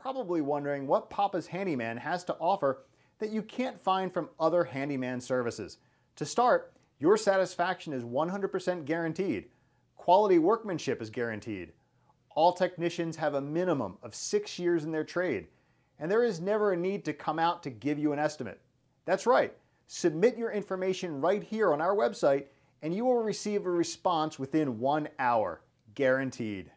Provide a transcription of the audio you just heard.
probably wondering what Papa's Handyman has to offer that you can't find from other handyman services. To start, your satisfaction is 100% guaranteed. Quality workmanship is guaranteed. All technicians have a minimum of 6 years in their trade, and there is never a need to come out to give you an estimate. That's right, submit your information right here on our website and you will receive a response within 1 hour, guaranteed.